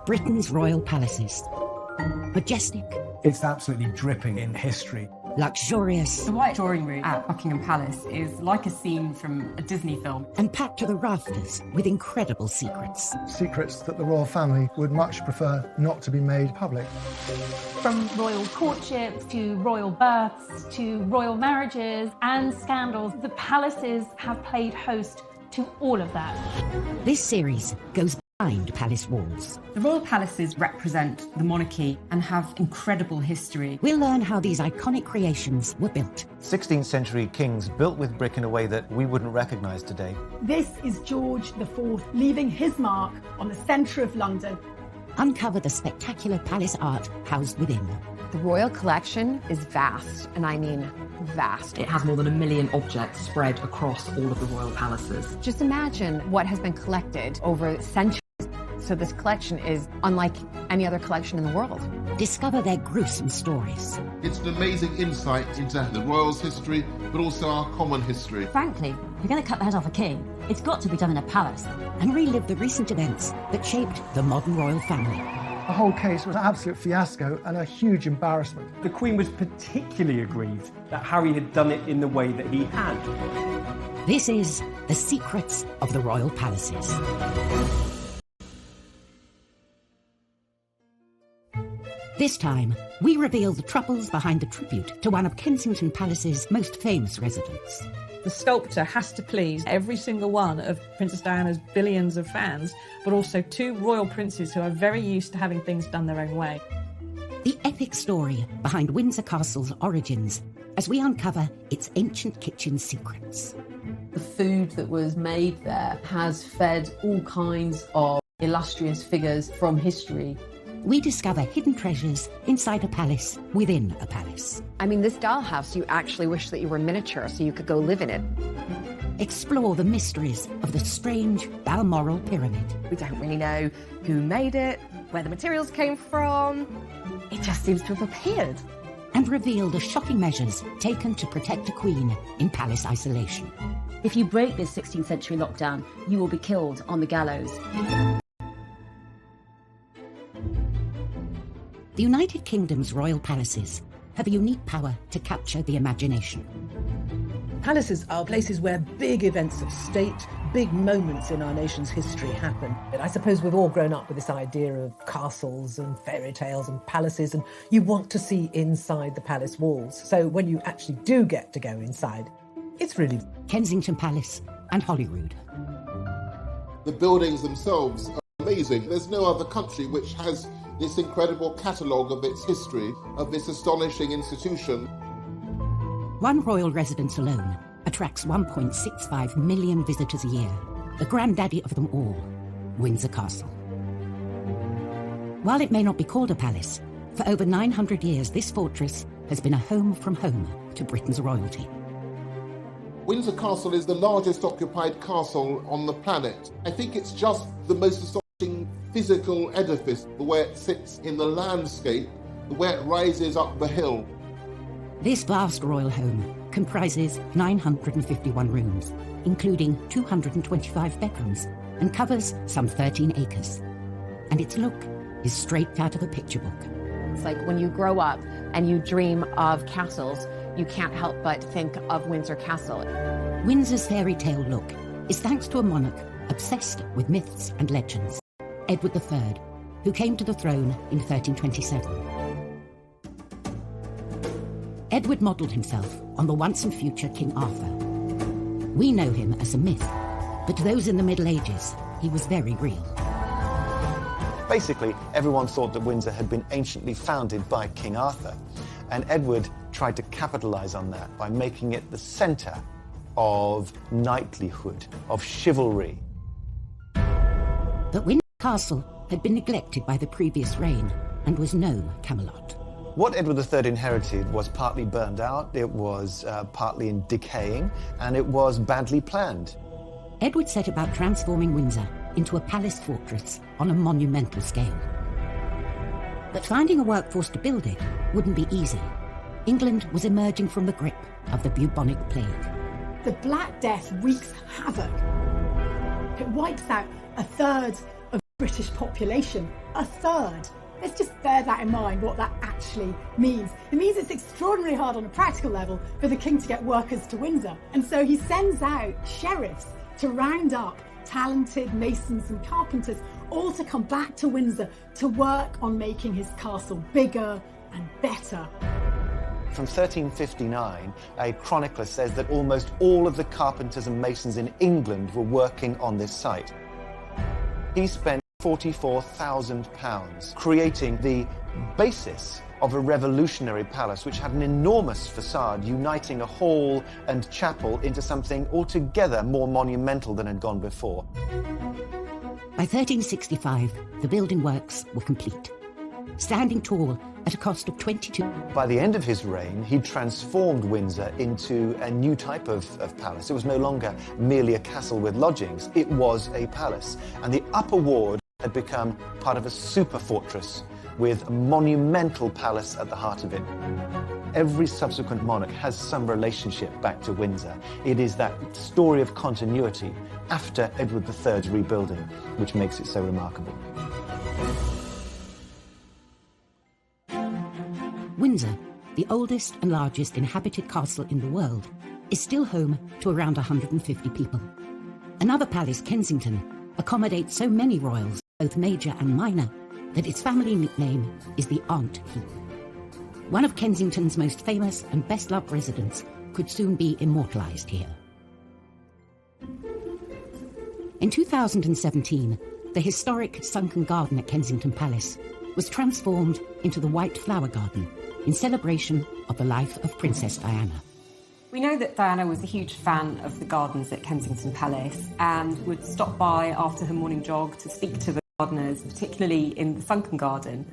Britain's royal palaces. Majestic. It's absolutely dripping in history. Luxurious. The White Drawing Room at Buckingham Palace is like a scene from a Disney film. And packed to the rafters with incredible secrets. Secrets that the royal family would much prefer not to be made public. From royal courtships to royal births to royal marriages and scandals, the palaces have played host to all of that. This series goes behind palace walls. The royal palaces represent the monarchy and have incredible history. We'll learn how these iconic creations were built. 16th century kings built with brick in a way that we wouldn't recognise today. This is George IV leaving his mark on the centre of London. Uncover the spectacular palace art housed within. The royal collection is vast, and I mean vast. It has more than 1 million objects spread across all of the royal palaces. Just imagine what has been collected over centuries. So this collection is unlike any other collection in the world. Discover their gruesome stories. It's an amazing insight into the royals' history, but also our common history. Frankly, if you're going to cut the head off a king, it's got to be done in a palace. And relive the recent events that shaped the modern royal family. The whole case was an absolute fiasco and a huge embarrassment. The Queen was particularly aggrieved that Harry had done it in the way that he had. This is The Secrets of the Royal Palaces. This time, we reveal the troubles behind the tribute to one of Kensington Palace's most famous residents. The sculptor has to please every single one of Princess Diana's billions of fans, but also 2 royal princes who are very used to having things done their own way. The epic story behind Windsor Castle's origins as we uncover its ancient kitchen secrets. The food that was made there has fed all kinds of illustrious figures from history. We discover hidden treasures inside a palace within a palace. I mean, this dollhouse, you actually wish that you were miniature so you could go live in it. Explore the mysteries of the strange Balmoral Pyramid. We don't really know who made it, where the materials came from. It just seems to have appeared. And reveal the shocking measures taken to protect a queen in palace isolation. If you break this 16th century lockdown, you will be killed on the gallows. The United Kingdom's royal palaces have a unique power to capture the imagination. Palaces are places where big events of state, big moments in our nation's history happen. And I suppose we've all grown up with this idea of castles and fairy tales and palaces, and you want to see inside the palace walls. So when you actually do get to go inside, it's really Kensington Palace and Holyrood. The buildings themselves are amazing. There's no other country which has this incredible catalogue of its history, of this astonishing institution. One royal residence alone attracts 1.65 million visitors a year, the granddaddy of them all, Windsor Castle. While it may not be called a palace, for over 900 years this fortress has been a home from home to Britain's royalty. Windsor Castle is the largest occupied castle on the planet. I think it's just the most astonishing physical edifice, the way it sits in the landscape, the way it rises up the hill. This vast royal home comprises 951 rooms, including 225 bedrooms, and covers some 13 acres. And its look is straight out of a picture book. It's like when you grow up and you dream of castles, you can't help but think of Windsor Castle. Windsor's fairy tale look is thanks to a monarch obsessed with myths and legends, Edward III, who came to the throne in 1327. Edward modelled himself on the once and future King Arthur. We know him as a myth, but to those in the Middle Ages, he was very real. Basically, everyone thought that Windsor had been anciently founded by King Arthur, and Edward tried to capitalise on that by making it the centre of knightlyhood, of chivalry. But Windsor Castle had been neglected by the previous reign and was no Camelot. What Edward III inherited was partly burned out, it was partly in decaying, and it was badly planned. Edward set about transforming Windsor into a palace fortress on a monumental scale. But finding a workforce to build it wouldn't be easy. England was emerging from the grip of the bubonic plague. The Black Death wreaks havoc. It wipes out a third of British population, a third. Let's just bear that in mind, what that actually means. It means it's extraordinarily hard on a practical level for the king to get workers to Windsor. And so he sends out sheriffs to round up talented masons and carpenters, all to come back to Windsor to work on making his castle bigger and better. From 1359, a chronicler says that almost all of the carpenters and masons in England were working on this site. He spent £44,000 creating the basis of a revolutionary palace which had an enormous facade uniting a hall and chapel into something altogether more monumental than had gone before. By 1365, the building works were complete, standing tall at a cost of 22. By the end of his reign, he transformed Windsor into a new type of palace. It was no longer merely a castle with lodgings, it was a palace. And the upper ward had become part of a super fortress with a monumental palace at the heart of it. Every subsequent monarch has some relationship back to Windsor. It is that story of continuity after Edward III's rebuilding which makes it so remarkable. Windsor, the oldest and largest inhabited castle in the world, is still home to around 150 people. Another palace, Kensington, accommodates so many royals, both major and minor, that its family nickname is the Aunt Keep. One of Kensington's most famous and best-loved residents could soon be immortalised here. In 2017, the historic sunken garden at Kensington Palace was transformed into the White Flower Garden in celebration of the life of Princess Diana. We know that Diana was a huge fan of the gardens at Kensington Palace and would stop by after her morning jog to speak to the gardeners, particularly in the sunken garden.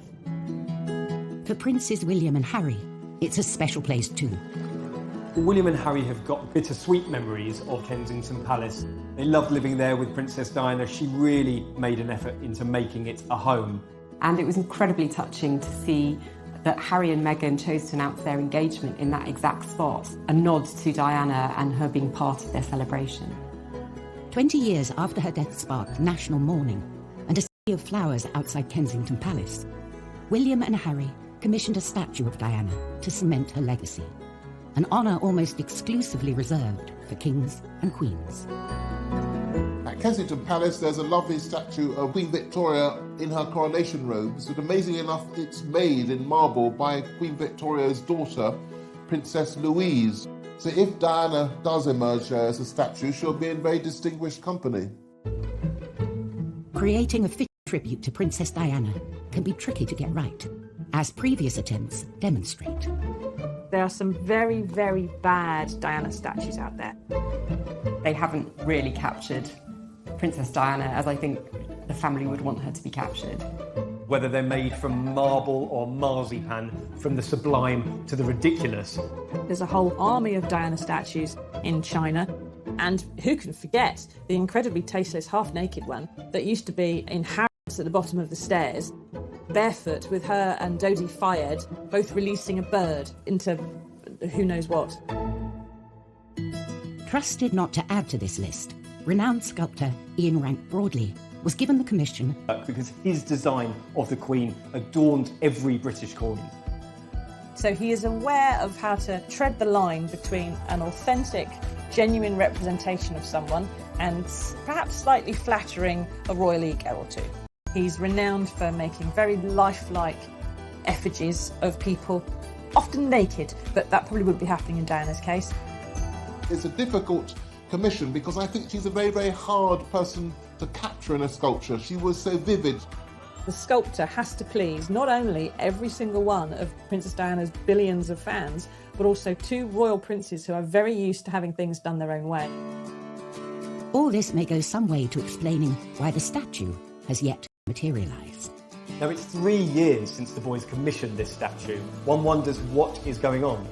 For Princes William and Harry, it's a special place too. William and Harry have got bittersweet memories of Kensington Palace. They loved living there with Princess Diana. She really made an effort into making it a home. And it was incredibly touching to see that Harry and Meghan chose to announce their engagement in that exact spot, a nod to Diana and her being part of their celebration. 20 years after her death sparked national mourning and a sea of flowers outside Kensington Palace, William and Harry commissioned a statue of Diana to cement her legacy, an honour almost exclusively reserved for kings and queens. At Kensington Palace, there's a lovely statue of Queen Victoria in her coronation robes, but amazingly enough, it's made in marble by Queen Victoria's daughter, Princess Louise. So if Diana does emerge there as a statue, she'll be in very distinguished company. Creating a fitting tribute to Princess Diana can be tricky to get right, as previous attempts demonstrate. There are some very, very bad Diana statues out there. They haven't really captured Princess Diana as I think the family would want her to be captured. Whether they're made from marble or marzipan, from the sublime to the ridiculous. There's a whole army of Diana statues in China. And who can forget the incredibly tasteless half-naked one that used to be in Harrods at the bottom of the stairs, barefoot with her and Dodie Fayed both releasing a bird into who knows what. Trusted not to add to this list, renowned sculptor Ian Rank-Broadley was given the commission because his design of the Queen adorned every British corner. So he is aware of how to tread the line between an authentic, genuine representation of someone and perhaps slightly flattering a royal ego or two. He's renowned for making very lifelike effigies of people, often naked, but that probably wouldn't be happening in Diana's case. It's a difficult commission because I think she's a very, very hard person to capture in a sculpture. She was so vivid. The sculptor has to please not only every single one of Princess Diana's billions of fans, but also two royal princes who are very used to having things done their own way. All this may go some way to explaining why the statue has yet to materialise. Now, it's 3 years since the boys commissioned this statue. One wonders what is going on.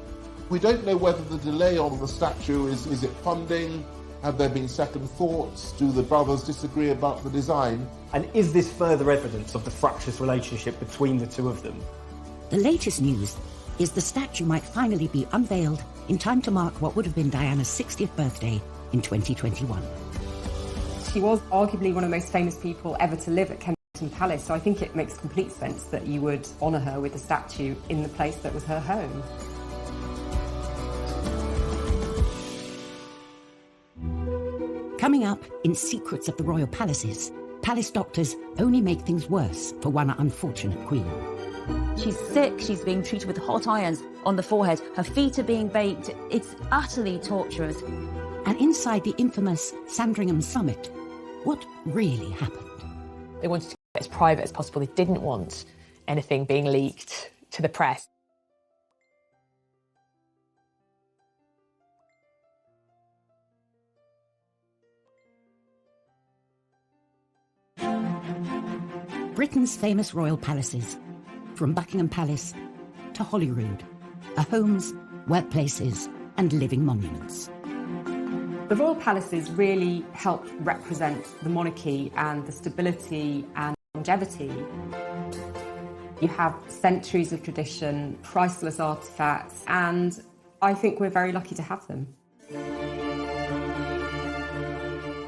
We don't know whether the delay on the statue is it funding? Have there been second thoughts? Do the brothers disagree about the design? And is this further evidence of the fractious relationship between the two of them? The latest news is the statue might finally be unveiled in time to mark what would have been Diana's 60th birthday in 2021. She was arguably one of the most famous people ever to live at Kensington Kensington Palace, so I think it makes complete sense that you would honour her with a statue in the place that was her home. Coming up in Secrets of the Royal Palaces, palace doctors only make things worse for one unfortunate queen. She's sick, she's being treated with hot irons on the forehead, her feet are being baked. It's utterly torturous. And inside the infamous Sandringham Summit, what really happened? They wanted to get as private as possible. They didn't want anything being leaked to the press. Britain's famous royal palaces, from Buckingham Palace to Holyrood, are homes, workplaces and living monuments. The royal palaces really help represent the monarchy and the stability and longevity. You have centuries of tradition, priceless artefacts, and I think we're very lucky to have them.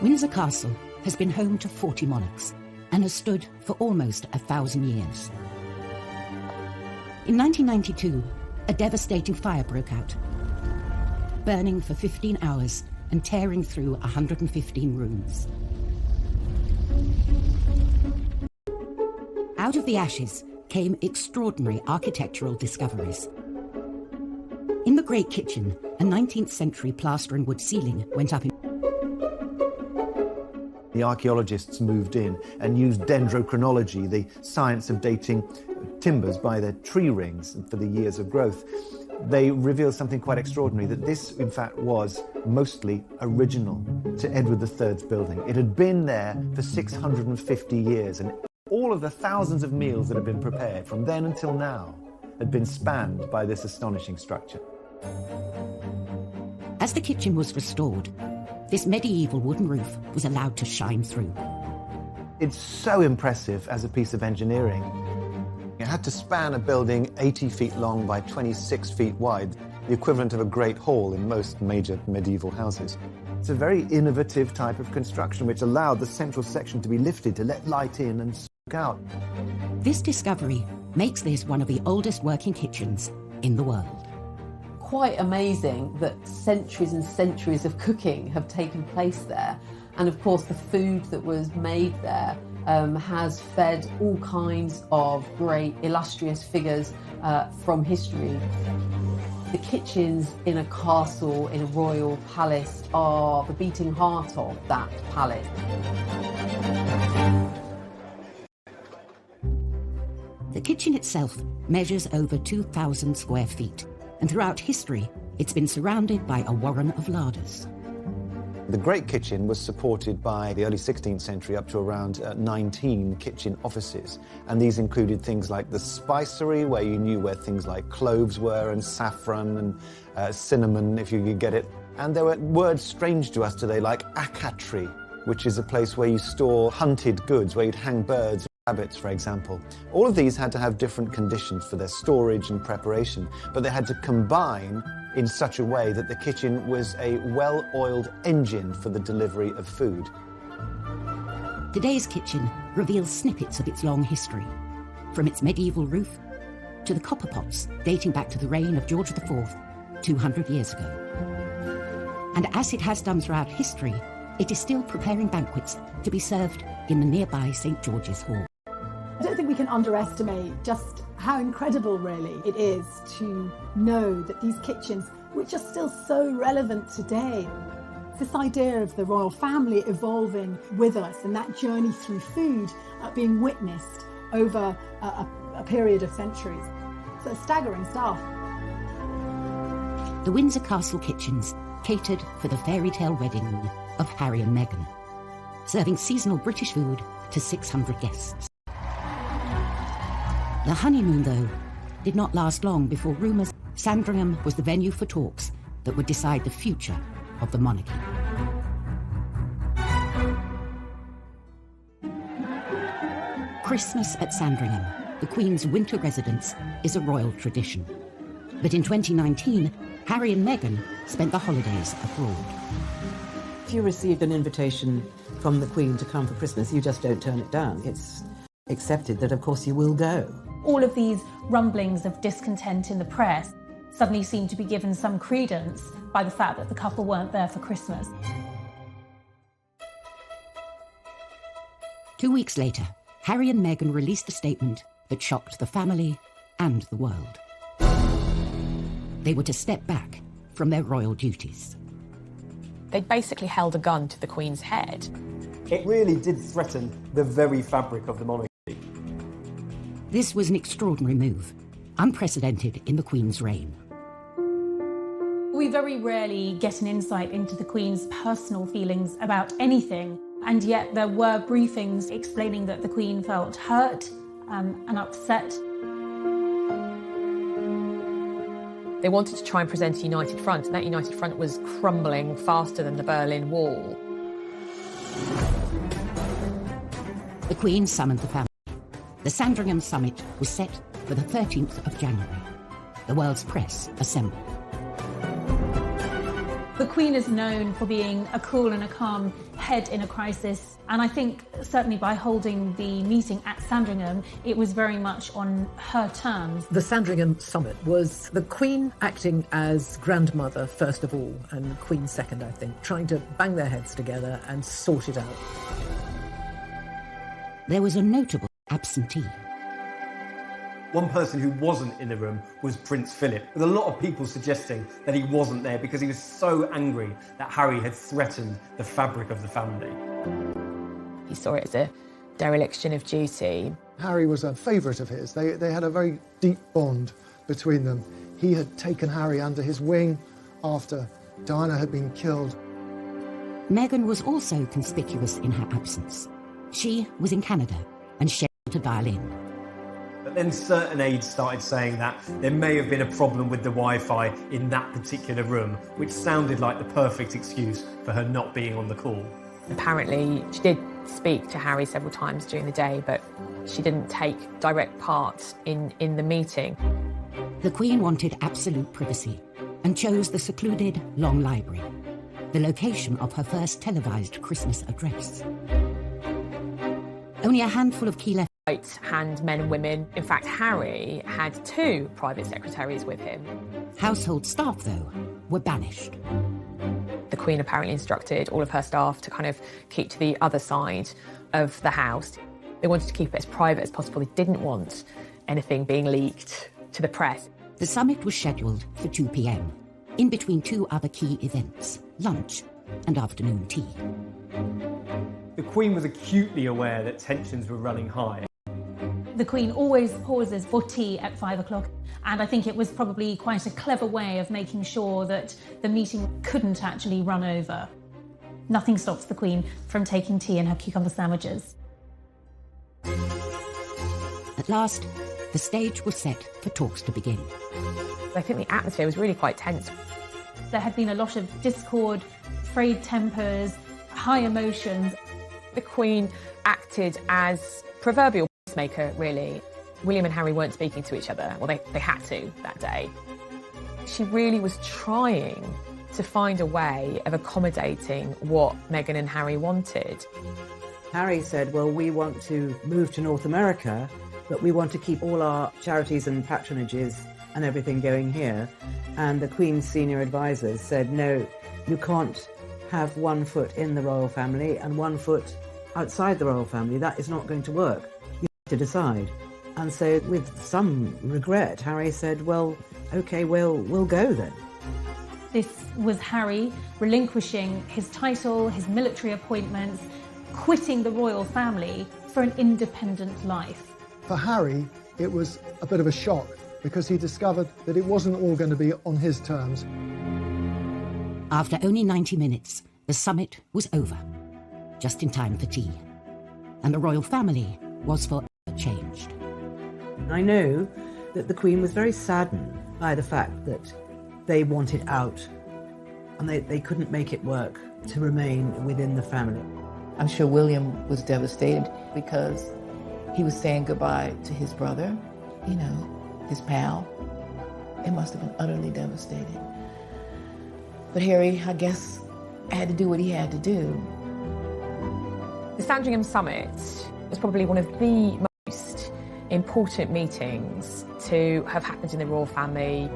Windsor Castle has been home to 40 monarchs and has stood for almost 1,000 years. In 1992, a devastating fire broke out, burning for 15 hours and tearing through 115 rooms. Out of the ashes came extraordinary architectural discoveries. In the Great Kitchen, a 19th century plaster and wood ceiling went up in. The archaeologists moved in and used dendrochronology, the science of dating timbers by their tree rings for the years of growth. They revealed something quite extraordinary, that this, in fact, was mostly original to Edward III's building. It had been there for 650 years, and all of the thousands of meals that had been prepared from then until now had been spanned by this astonishing structure. As the kitchen was restored, this medieval wooden roof was allowed to shine through. It's so impressive as a piece of engineering. It had to span a building 80 feet long by 26 feet wide, the equivalent of a great hall in most major medieval houses. It's a very innovative type of construction which allowed the central section to be lifted to let light in and soak out. This discovery makes this one of the oldest working kitchens in the world. Quite amazing that centuries and centuries of cooking have taken place there, and of course the food that was made there has fed all kinds of great illustrious figures from history. The kitchens in a castle, in a royal palace, are the beating heart of that palace. The kitchen itself measures over 2,000 square feet, and throughout history, it's been surrounded by a warren of larders. The Great Kitchen was supported by the early 16th century up to around 19 kitchen offices. And these included things like the spicery, where you knew where things like cloves were, and saffron and cinnamon, if you could get it. And there were words strange to us today, like acatree, which is a place where you store hunted goods, where you'd hang birds, rabbits, for example. All of these had to have different conditions for their storage and preparation, but they had to combine in such a way that the kitchen was a well-oiled engine for the delivery of food. Today's kitchen reveals snippets of its long history, from its medieval roof to the copper pots dating back to the reign of George IV 200 years ago. And as it has done throughout history, it is still preparing banquets to be served in the nearby St. George's Hall. I don't think we can underestimate just how incredible, really, it is to know that these kitchens, which are still so relevant today, this idea of the royal family evolving with us and that journey through food being witnessed over a period of centuries. So staggering stuff. The Windsor Castle kitchens catered for the fairy tale wedding of Harry and Meghan, serving seasonal British food to 600 guests. The honeymoon, though, did not last long before rumours Sandringham was the venue for talks that would decide the future of the monarchy. Christmas at Sandringham, the Queen's winter residence, is a royal tradition. But in 2019, Harry and Meghan spent the holidays abroad. If you received an invitation from the Queen to come for Christmas, you just don't turn it down. It's accepted that, of course, you will go. All of these rumblings of discontent in the press suddenly seem to be given some credence by the fact that the couple weren't there for Christmas. 2 weeks later, Harry and Meghan released a statement that shocked the family and the world. They were to step back from their royal duties. They basically held a gun to the Queen's head. It really did threaten the very fabric of the monarchy. This was an extraordinary move, unprecedented in the Queen's reign. We very rarely get an insight into the Queen's personal feelings about anything, and yet there were briefings explaining that the Queen felt hurt and upset. They wanted to try and present a united front, and that united front was crumbling faster than the Berlin Wall. The Queen summoned the family. The Sandringham summit was set for the 13th of January. The world's press assembled. The Queen is known for being a cool and a calm head in a crisis, and I think certainly by holding the meeting at Sandringham, it was very much on her terms. The Sandringham summit was the Queen acting as grandmother first of all, and Queen second, I think, trying to bang their heads together and sort it out. There was a notable absentee. One person who wasn't in the room was Prince Philip, with a lot of people suggesting that he wasn't there because he was so angry that Harry had threatened the fabric of the family. He saw it as a dereliction of duty. Harry was a favourite of his. They had a very deep bond between them. He had taken Harry under his wing after Diana had been killed. Meghan was also conspicuous in her absence. She was in Canada and scheduled to dial in. But then certain aides started saying that there may have been a problem with the Wi-Fi in that particular room, which sounded like the perfect excuse for her not being on the call. Apparently, she did speak to Harry several times during the day, but she didn't take direct part in the meeting. The Queen wanted absolute privacy and chose the secluded Long Library, the location of her first televised Christmas address. Only a handful of key right-hand men and women. In fact, Harry had 2 private secretaries with him. Household staff, though, were banished. The Queen apparently instructed all of her staff to kind of keep to the other side of the house. They wanted to keep it as private as possible. They didn't want anything being leaked to the press. The summit was scheduled for 2 p.m, in between 2 other key events, lunch and afternoon tea. The Queen was acutely aware that tensions were running high. The Queen always pauses for tea at 5 o'clock, and I think it was probably quite a clever way of making sure that the meeting couldn't actually run over. Nothing stops the Queen from taking tea and her cucumber sandwiches. At last, the stage was set for talks to begin. I think the atmosphere was really quite tense. There had been a lot of discord, frayed tempers, high emotions. The Queen acted as proverbial peacemaker, really. William and Harry weren't speaking to each other. Well, they had to that day. She really was trying to find a way of accommodating what Meghan and Harry wanted. Harry said, well, we want to move to North America, but we want to keep all our charities and patronages and everything going here. And the Queen's senior advisors said, no, you can't have one foot in the royal family and one foot outside the royal family. That is not going to work. You have to decide. And so with some regret, Harry said, well, okay, we'll go then. This was Harry relinquishing his title, his military appointments, quitting the royal family for an independent life. For Harry, it was a bit of a shock because he discovered that it wasn't all going to be on his terms. After only 90 minutes, the summit was over, just in time for tea. And the royal family was forever changed. I know that the Queen was very saddened by the fact that they wanted out and they couldn't make it work to remain within the family. I'm sure William was devastated because he was saying goodbye to his brother, you know, his pal. It must have been utterly devastating. But Harry, I guess, had to do what he had to do. The Sandringham Summit was probably one of the important meetings to have happened in the royal family.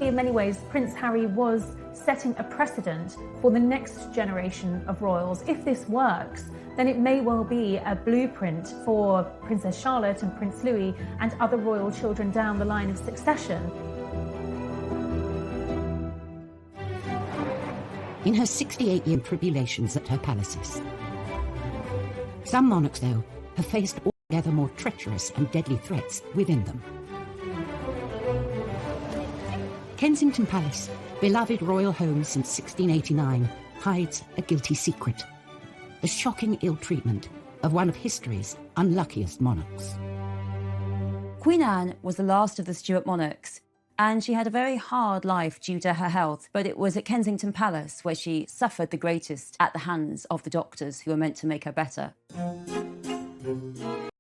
In many ways, Prince Harry was setting a precedent for the next generation of royals. If this works, then it may well be a blueprint for Princess Charlotte and Prince Louis and other royal children down the line of succession. In her 68-year tribulations at her palaces, some monarchs, though, have faced altogether more treacherous and deadly threats within them. Kensington Palace, beloved royal home since 1689, hides a guilty secret: the shocking ill-treatment of one of history's unluckiest monarchs. Queen Anne was the last of the Stuart monarchs, and she had a very hard life due to her health, but it was at Kensington Palace where she suffered the greatest at the hands of the doctors who were meant to make her better.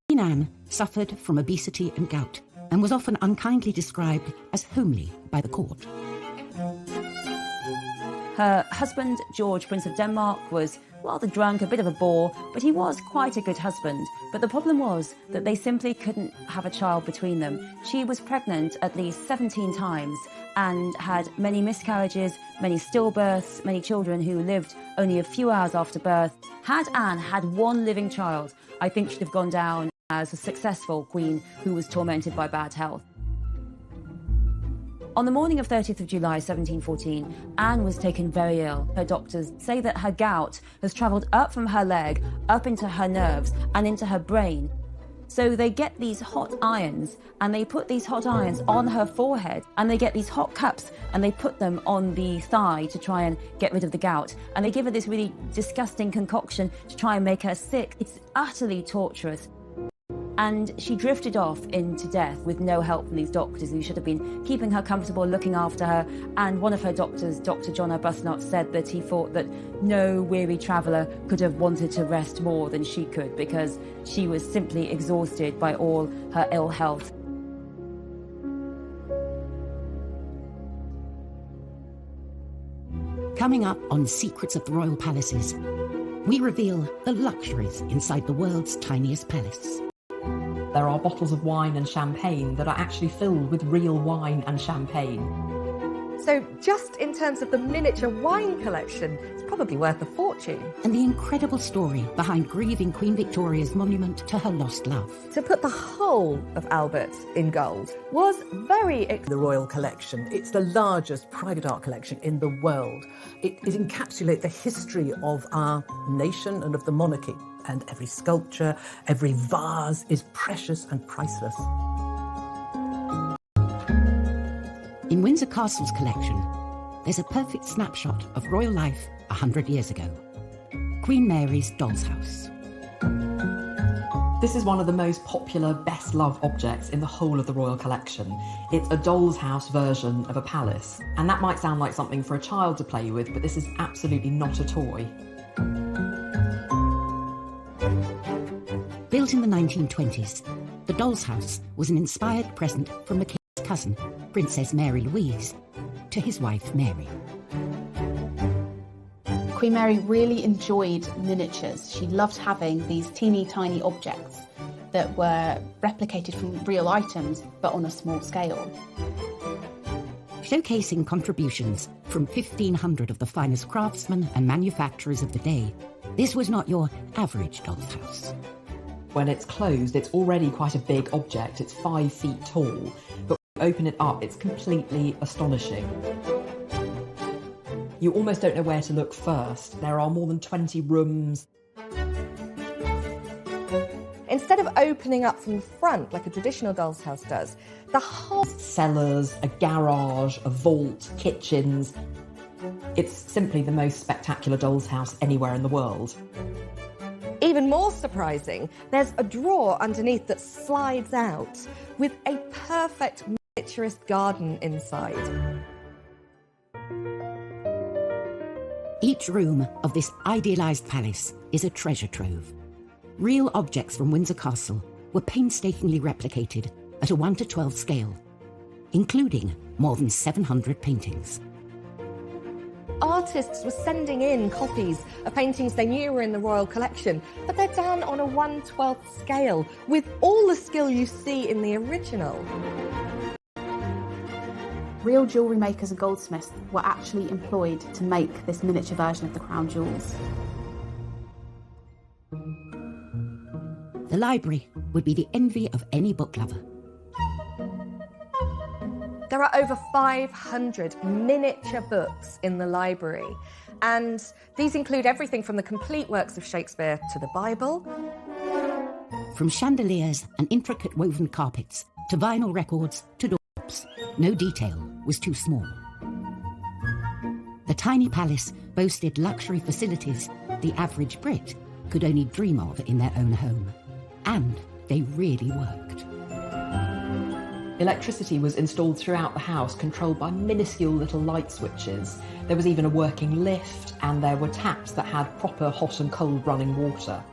Queen Anne suffered from obesity and gout, and was often unkindly described as homely by the court. Her husband, George, Prince of Denmark, was rather drunk, a bit of a bore, but he was quite a good husband. But the problem was that they simply couldn't have a child between them. She was pregnant at least 17 times and had many miscarriages, many stillbirths, many children who lived only a few hours after birth. Had Anne had one living child, I think she'd have gone down as a successful queen who was tormented by bad health. On the morning of 30th of July 1714, Anne was taken very ill. Her doctors say that her gout has travelled up from her leg, up into her nerves and into her brain. So they get these hot irons and they put these hot irons on her forehead, and they get these hot cups and they put them on the thigh to try and get rid of the gout. And they give her this really disgusting concoction to try and make her sick. It's utterly torturous. And she drifted off into death with no help from these doctors who should have been keeping her comfortable, looking after her. And one of her doctors, Dr. John Arbuthnot, said that he thought that no weary traveller could have wanted to rest more than she could, because she was simply exhausted by all her ill health. Coming up on Secrets of the Royal Palaces, we reveal the luxuries inside the world's tiniest palace. There are bottles of wine and champagne that are actually filled with real wine and champagne. So just in terms of the miniature wine collection, it's probably worth a fortune. And the incredible story behind grieving Queen Victoria's monument to her lost love. To put the whole of Albert in gold was very... The Royal Collection, it's the largest private art collection in the world. It encapsulates the history of our nation and of the monarchy. And every sculpture, every vase is precious and priceless. In Windsor Castle's collection, there's a perfect snapshot of royal life 100 years ago. Queen Mary's doll's house. This is one of the most popular, best-loved objects in the whole of the royal collection. It's a doll's house version of a palace. And that might sound like something for a child to play with, but this is absolutely not a toy. Built in the 1920s, the doll's house was an inspired present from the king's cousin, Princess Mary Louise, to his wife Mary. Queen Mary really enjoyed miniatures. She loved having these teeny tiny objects that were replicated from real items, but on a small scale. Showcasing contributions from 1,500 of the finest craftsmen and manufacturers of the day, this was not your average doll's house. When it's closed, it's already quite a big object. It's 5 feet tall, but when you open it up, it's completely astonishing. You almost don't know where to look first. There are more than 20 rooms. Instead of opening up from the front like a traditional doll's house does, the whole... Cellars, a garage, a vault, kitchens. It's simply the most spectacular doll's house anywhere in the world. Even more surprising, there's a drawer underneath that slides out with a perfect miniaturist garden inside. Each room of this idealised palace is a treasure trove. Real objects from Windsor Castle were painstakingly replicated at a 1:12 scale, including more than 700 paintings. artists were sending in copies of paintings they knew were in the royal collection, but they're done on a 1/12 scale, with all the skill you see in the original. Real jewellery makers and goldsmiths were actually employed to make this miniature version of the crown jewels. The library would be the envy of any book lover. There are over 500 miniature books in the library, and these include everything from the complete works of Shakespeare to the Bible. From chandeliers and intricate woven carpets to vinyl records to doorknobs, no detail was too small. The tiny palace boasted luxury facilities the average Brit could only dream of in their own home. And they really worked. Electricity was installed throughout the house, controlled by minuscule little light switches. There was even a working lift, and there were taps that had proper hot and cold running water.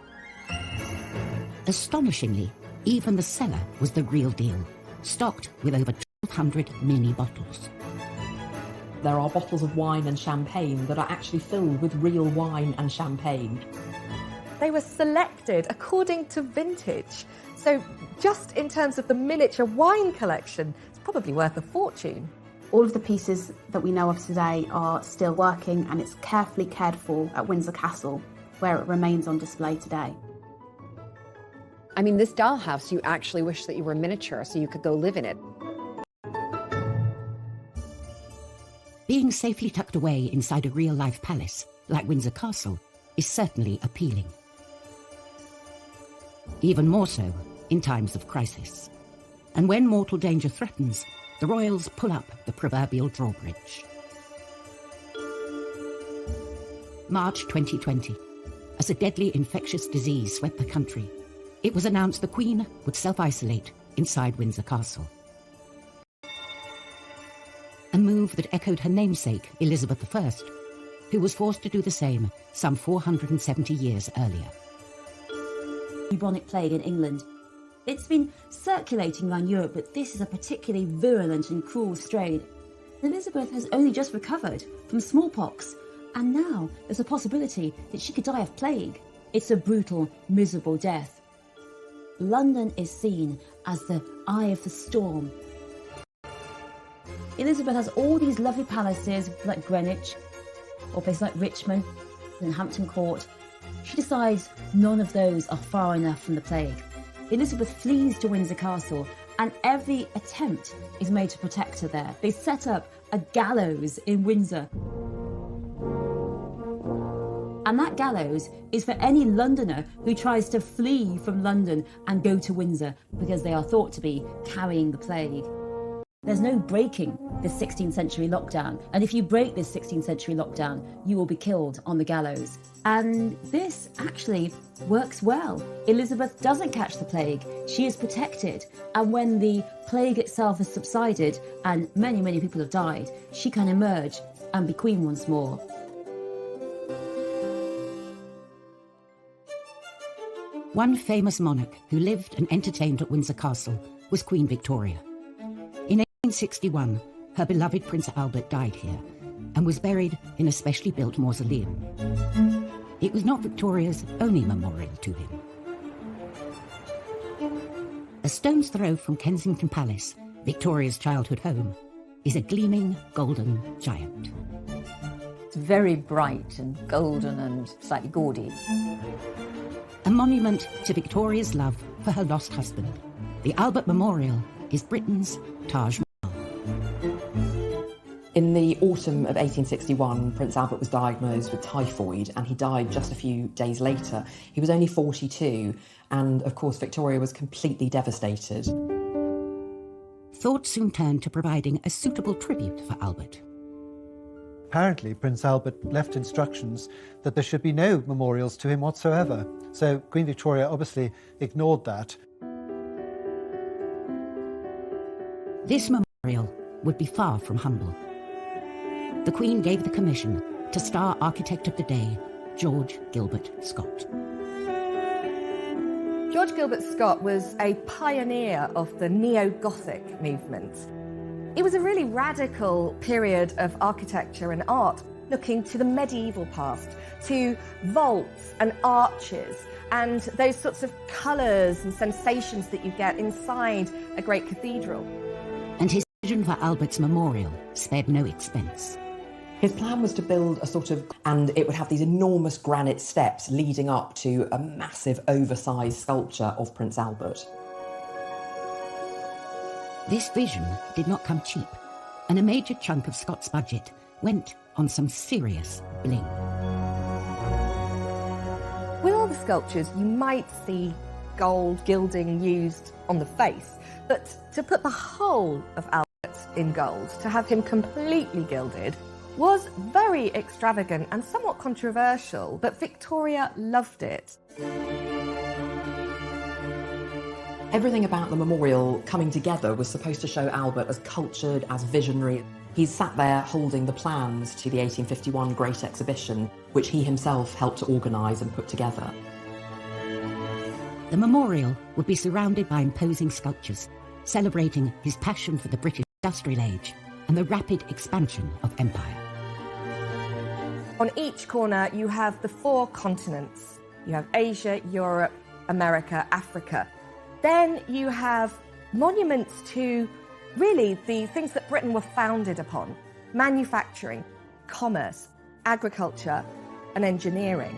Astonishingly, even the cellar was the real deal, stocked with over 1,200 mini bottles. There are bottles of wine and champagne that are actually filled with real wine and champagne. They were selected according to vintage. So just in terms of the miniature wine collection, it's probably worth a fortune. All of the pieces that we know of today are still working, and it's carefully cared for at Windsor Castle, where it remains on display today. I mean, this dollhouse, you actually wish that you were miniature so you could go live in it. Being safely tucked away inside a real-life palace, like Windsor Castle, is certainly appealing. Even more so in times of crisis. And when mortal danger threatens, the royals pull up the proverbial drawbridge. March 2020. As a deadly infectious disease swept the country, it was announced the Queen would self-isolate inside Windsor Castle. A move that echoed her namesake, Elizabeth I, who was forced to do the same some 470 years earlier. Bubonic plague in England. It's been circulating around Europe, but this is a particularly virulent and cruel strain. Elizabeth has only just recovered from smallpox, and now there's a possibility that she could die of plague. It's a brutal, miserable death. London is seen as the eye of the storm. Elizabeth has all these lovely palaces like Greenwich, or places like Richmond and Hampton Court. She decides none of those are far enough from the plague. Elizabeth flees to Windsor Castle, and every attempt is made to protect her there. They set up a gallows in Windsor. And that gallows is for any Londoner who tries to flee from London and go to Windsor, because they are thought to be carrying the plague. There's no breaking this 16th century lockdown. And if you break this 16th century lockdown, you will be killed on the gallows. And this actually works well. Elizabeth doesn't catch the plague. She is protected. And when the plague itself has subsided and many, many people have died, she can emerge and be queen once more. One famous monarch who lived and entertained at Windsor Castle was Queen Victoria. In 1861, her beloved Prince Albert died here and was buried in a specially built mausoleum. It was not Victoria's only memorial to him. A stone's throw from Kensington Palace, Victoria's childhood home, is a gleaming golden giant. It's very bright and golden and slightly gaudy. A monument to Victoria's love for her lost husband. The Albert Memorial is Britain's Taj Mahal. In the autumn of 1861, Prince Albert was diagnosed with typhoid, and he died just a few days later. He was only 42, and of course Victoria was completely devastated. Thought soon turned to providing a suitable tribute for Albert. Apparently, Prince Albert left instructions that there should be no memorials to him whatsoever. So Queen Victoria obviously ignored that. This memorial would be far from humble. The Queen gave the commission to star architect of the day, George Gilbert Scott. George Gilbert Scott was a pioneer of the neo-Gothic movement. It was a really radical period of architecture and art. looking to the medieval past, to vaults and arches and those sorts of colours and sensations that you get inside a great cathedral. And his vision for Albert's memorial spared no expense. His plan was to build a sort of, and it would have these enormous granite steps leading up to a massive oversized sculpture of Prince Albert. This vision did not come cheap, and a major chunk of Scott's budget went on some serious bling. With all the sculptures, you might see gold gilding used on the face, but to put the whole of Albert in gold, to have him completely gilded, was very extravagant and somewhat controversial, but Victoria loved it. Everything about the memorial coming together was supposed to show Albert as cultured, as visionary. He's sat there holding the plans to the 1851 Great Exhibition, which he himself helped to organise and put together. The memorial would be surrounded by imposing sculptures, celebrating his passion for the British industrial age and the rapid expansion of empire. On each corner, you have the 4 continents. You have Asia, Europe, America, Africa. Then you have monuments to really the things that Britain were founded upon: manufacturing, commerce, agriculture, and engineering.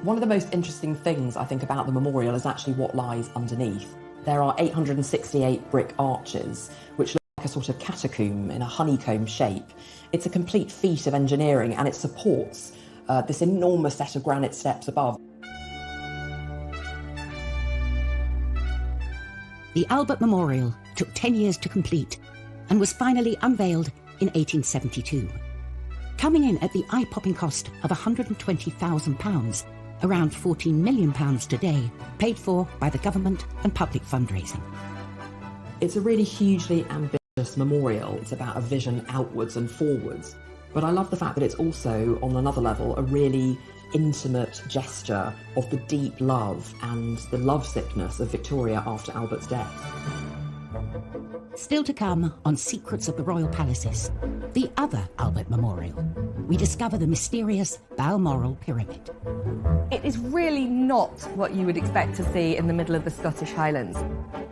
One of the most interesting things I think about the memorial is actually what lies underneath. There are 868 brick arches, which look like a sort of catacomb in a honeycomb shape. It's a complete feat of engineering, and it supports this enormous set of granite steps above. The Albert Memorial took 10 years to complete and was finally unveiled in 1872. Coming in at the eye-popping cost of £120,000, around £14 million today, paid for by the government and public fundraising. It's a really hugely ambitious memorial. It's about a vision outwards and forwards. But I love the fact that it's also, on another level, a really intimate gesture of the deep love and the lovesickness of Victoria after Albert's death. Still to come on Secrets of the Royal Palaces, the other Albert Memorial, we discover the mysterious Balmoral Pyramid. It is really not what you would expect to see in the middle of the Scottish Highlands.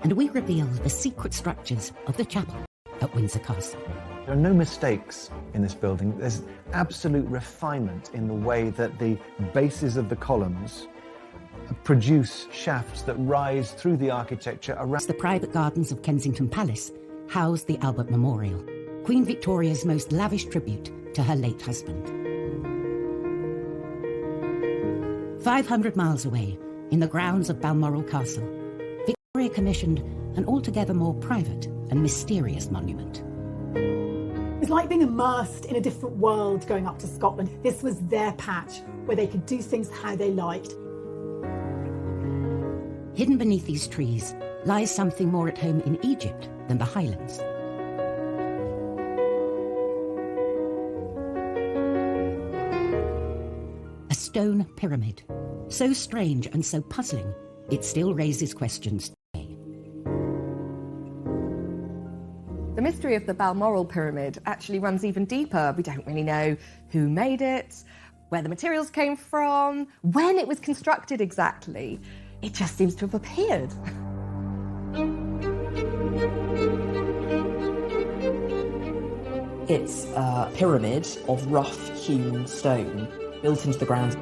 And we reveal the secret structures of the chapel at Windsor Castle. There are no mistakes in this building. There's absolute refinement in the way that the bases of the columns produce shafts that rise through the architecture around. The private gardens of Kensington Palace house the Albert Memorial, Queen Victoria's most lavish tribute to her late husband. 500 miles away, in the grounds of Balmoral Castle, Victoria commissioned an altogether more private and mysterious monument. It's like being immersed in a different world going up to Scotland. This was their patch where they could do things how they liked. Hidden beneath these trees lies something more at home in Egypt than the Highlands. A stone pyramid, so strange and so puzzling, it still raises questions today. The mystery of the Balmoral Pyramid actually runs even deeper. We don't really know who made it, where the materials came from, when it was constructed exactly. It just seems to have appeared. It's a pyramid of rough-hewn stone built into the ground.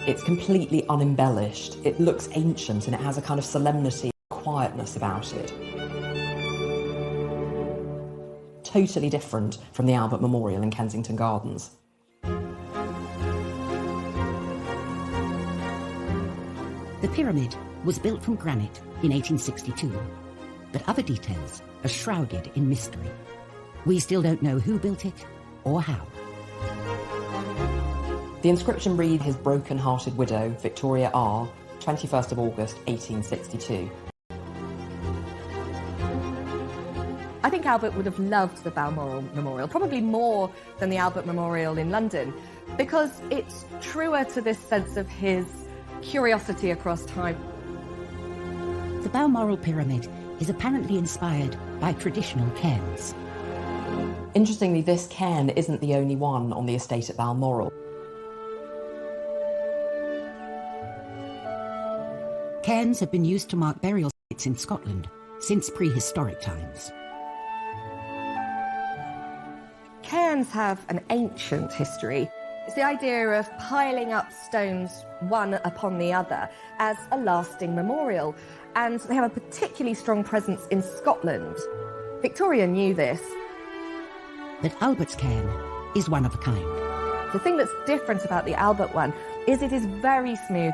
It's completely unembellished. It looks ancient and it has a kind of solemnity and quietness about it. Totally different from the Albert Memorial in Kensington Gardens. The pyramid was built from granite in 1862, but other details are shrouded in mystery. We still don't know who built it or how. The inscription reads, "His broken-hearted widow, Victoria R., 21st of August, 1862. I think Albert would have loved the Balmoral Memorial, probably more than the Albert Memorial in London, because it's truer to this sense of his curiosity across time. The Balmoral Pyramid is apparently inspired by traditional cairns. Interestingly, this cairn isn't the only one on the estate at Balmoral. Cairns have been used to mark burial sites in Scotland since prehistoric times. Cairns have an ancient history. It's the idea of piling up stones one upon the other as a lasting memorial, and they have a particularly strong presence in Scotland. Victoria knew this. But Albert's cairn is one of a kind. The thing that's different about the Albert one is it is very smooth.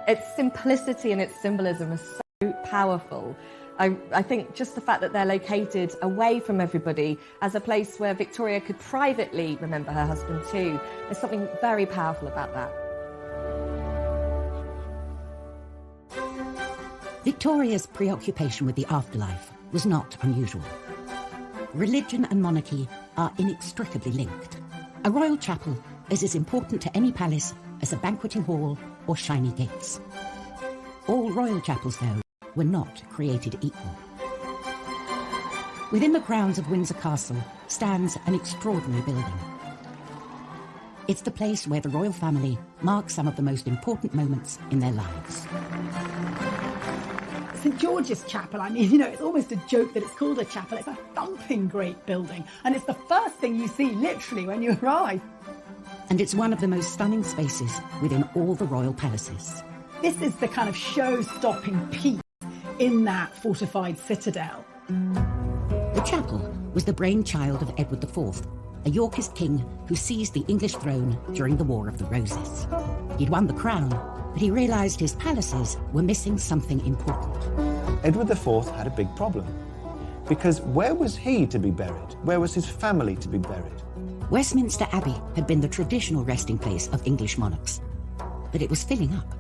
Its simplicity and its symbolism is so powerful. I think just the fact that they're located away from everybody as a place where Victoria could privately remember her husband too, there's something very powerful about that. Victoria's preoccupation with the afterlife was not unusual. Religion and monarchy are inextricably linked. A royal chapel is as important to any palace as a banqueting hall or shiny gates. All royal chapels, though, were not created equal. Within the grounds of Windsor Castle stands an extraordinary building. It's the place where the royal family mark some of the most important moments in their lives. St George's Chapel, I mean, it's almost a joke that it's called a chapel. It's a thumping great building, and it's the first thing you see, literally, when you arrive. And it's one of the most stunning spaces within all the royal palaces. This is the kind of show-stopping piece in that fortified citadel. The chapel was the brainchild of Edward IV, a Yorkist king who seized the English throne during the War of the Roses. He'd won the crown, but he realised his palaces were missing something important. Edward IV had a big problem, because where was he to be buried? Where was his family to be buried? Westminster Abbey had been the traditional resting place of English monarchs, but it was filling up.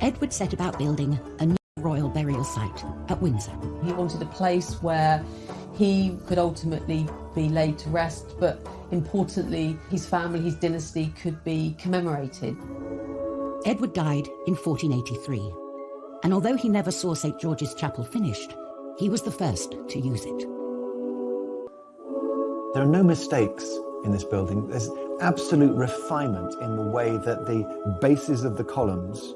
Edward set about building a new royal burial site at Windsor. He wanted a place where he could ultimately be laid to rest, but importantly, his family, his dynasty could be commemorated. Edward died in 1483, and although he never saw St George's Chapel finished, he was the first to use it. There are no mistakes in this building. There's absolute refinement in the way that the bases of the columns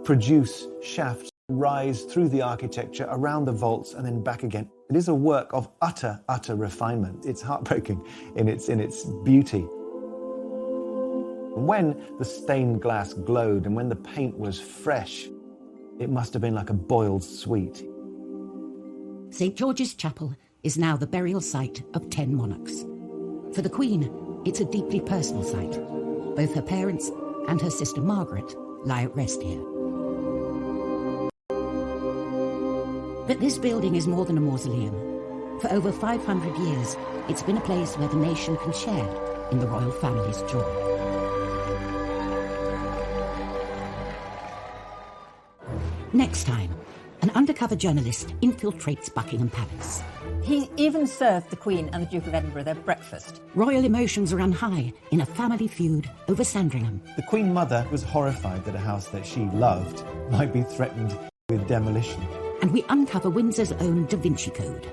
produce shafts, rise through the architecture, around the vaults, and then back again. It is a work of utter refinement. It's heartbreaking in its beauty. When the stained glass glowed and when the paint was fresh, it must have been like a boiled sweet. St George's Chapel is now the burial site of 10 monarchs. For the Queen, it's a deeply personal site. Both her parents and her sister Margaret lie at rest here. But this building is more than a mausoleum. For over 500 years, it's been a place where the nation can share in the royal family's joy. Next time, an undercover journalist infiltrates Buckingham Palace. He even served the Queen and the Duke of Edinburgh their breakfast. Royal emotions run high in a family feud over Sandringham. The Queen Mother was horrified that a house that she loved might be threatened with demolition. And we uncover Windsor's own Da Vinci Code.